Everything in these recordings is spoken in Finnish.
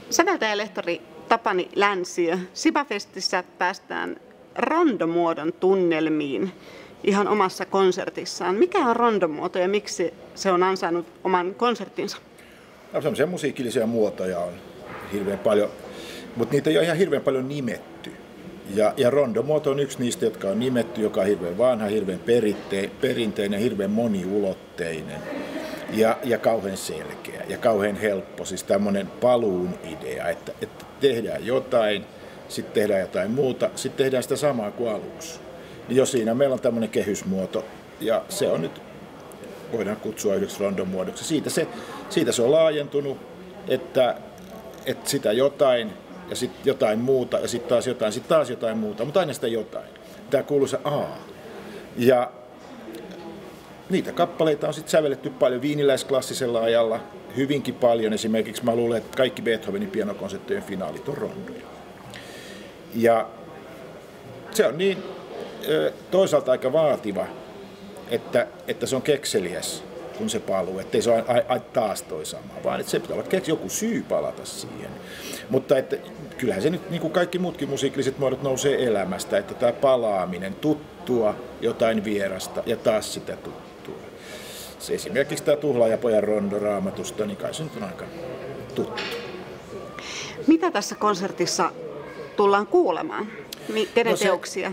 Säveltäjälehtori Tapani Länsiö, Sibafestissä päästään rondomuodon tunnelmiin ihan omassa konsertissaan. Mikä on rondomuoto ja miksi se on ansainnut oman konserttinsa? No, sellaisia musiikillisia muotoja on hirveän paljon, mutta niitä ei ole ihan hirveän paljon nimetty. Ja rondomuoto on yksi niistä, jotka on nimetty, joka on hirveän vanha, hirveän perinteinen, hirveän moniulotteinen ja kauhean selkeä ja kauhean helppo. Siis tämmöinen paluun idea, että tehdään jotain, sitten tehdään jotain muuta, sitten tehdään sitä samaa kuin aluksi. Jo siinä meillä on tämmöinen kehysmuoto ja se on nyt, voidaan kutsua yhdeksi rondomuodoksi. Siitä se on laajentunut, että sitä jotain ja sitten jotain muuta ja sitten taas jotain muuta, mutta aina sitä jotain. Tämä kuuluisa A. Ja niitä kappaleita on sitten sävelletty paljon viiniläisklassisella ajalla, hyvinkin paljon. Esimerkiksi mä luulen, että kaikki Beethovenin pianokonserttojen finaalit on rondoja. Ja se on niin toisaalta aika vaativa, että se on kekseliäs, kun se paluu, ettei se ole taas toi sama, vaan että se pitää olla joku syy palata siihen. Mutta että kyllähän se nyt, niin kuin kaikki muutkin musiikilliset muodot, nousee elämästä, että tämä palaaminen, tuttua, jotain vierasta ja taas sitä tuttua. Se esimerkiksi tämä Tuhlaajapojan rondo Raamatusta, niin kai se nyt on aika tuttu. Mitä tässä konsertissa tullaan kuulemaan? Kenen teoksia?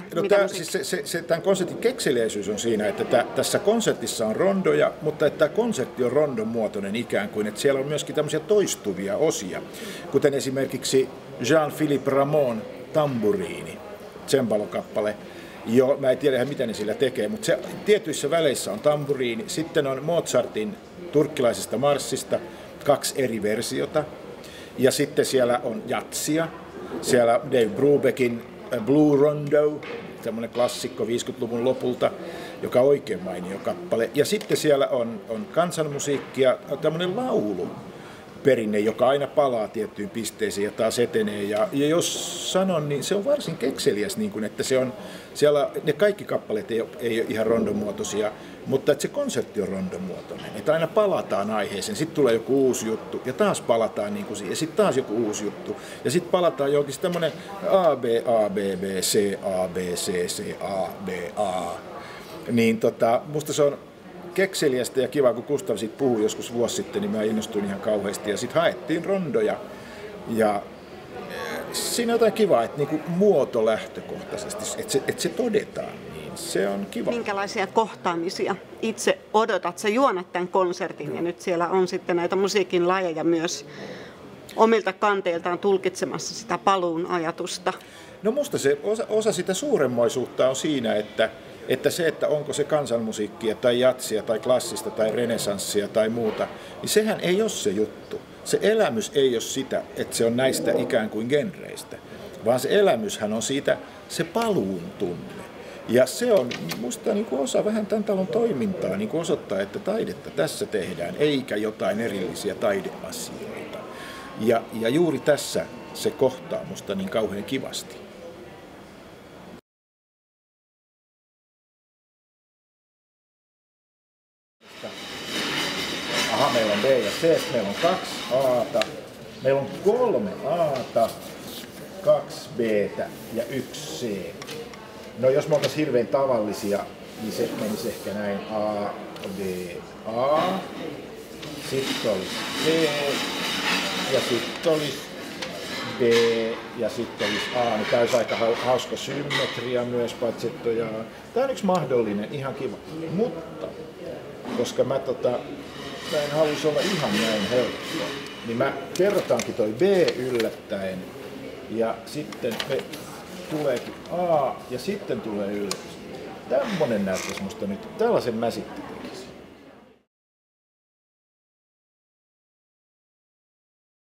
Tämän konsertin kekseliäisyys on siinä, että tässä konsertissa on rondoja, mutta että tämä konsertti on rondon muotoinen ikään kuin, että siellä on myöskin tämmöisiä toistuvia osia, kuten esimerkiksi Jean-Philippe Rameau'n Tamburiini, cembalokappale. Mä en tiedä mitä ne sillä tekee, mutta se, tietyissä väleissä on tamburiini. Sitten on Mozartin turkkilaisesta marssista 2 eri versiota. Ja sitten siellä on jatsia. Siellä on Dave Brubeckin Blue Rondo, tämmöinen klassikko 50-luvun lopulta, joka on oikein mainio kappale. Ja sitten siellä on kansanmusiikkia, tämmöinen lauluperinne, joka aina palaa tiettyyn pisteeseen ja taas etenee. Ja jos sanon, niin se on varsin kekseliäs, niin kuin, että se on, siellä ne kaikki kappaleet ei ole ihan rondomuotoisia, mutta että se konsertti on rondomuotoinen. Että aina palataan aiheeseen, sitten tulee joku uusi juttu ja taas palataan niin kuin siihen, ja sitten taas joku uusi juttu. Ja sitten palataan johonkin tämmöinen A, B, A, B, B, C, A, B, C, C, A, B, A. Niin musta se on kekseliästä ja kiva, kun Gustav siitä puhui joskus vuosi sitten, niin mä innostuin ihan kauheasti. Ja sitten haettiin rondoja. Ja siinä on jotain kivaa, että niinku muoto lähtökohtaisesti, että se todetaan, niin se on kiva. Minkälaisia kohtaamisia itse odotat? Sä juonat tämän konsertin ja nyt siellä on sitten näitä musiikin lajeja myös omilta kanteiltaan tulkitsemassa sitä paluun ajatusta. No musta se osa sitä suuremmoisuutta on siinä, että se, että onko se kansanmusiikkia tai jatsia tai klassista tai renesanssia tai muuta, niin sehän ei ole se juttu. Se elämys ei ole sitä, että se on näistä ikään kuin genreistä, vaan se elämyshän on siitä se paluun tunne. Ja se on musta niin kuin osa vähän tämän talon toimintaa, niin kuin osoittaa, että taidetta tässä tehdään, eikä jotain erillisiä taideasioita. Ja juuri tässä se kohtaa musta niin kauhean kivasti. Aha, meillä on B ja C, meillä on 2 A:ta, meillä on 3 A:ta, 2 B:tä ja 1 C. No jos me oltaisiin hirveän tavallisia, niin se menisi ehkä näin A, B, A, sitten olisi C ja sitten olisi B ja sitten olisi A. Niin tämä olisi aika hauska symmetria myös, paitsi että tämä on yksi mahdollinen, ihan kiva. Mutta koska mä en haluaisi olla ihan näin helppo, niin mä kerrotaankin toi B yllättäen ja sitten me tuleekin A ja sitten tulee yllätys. Tämmönen näyttäisi musta nyt, tällaisen mä sitten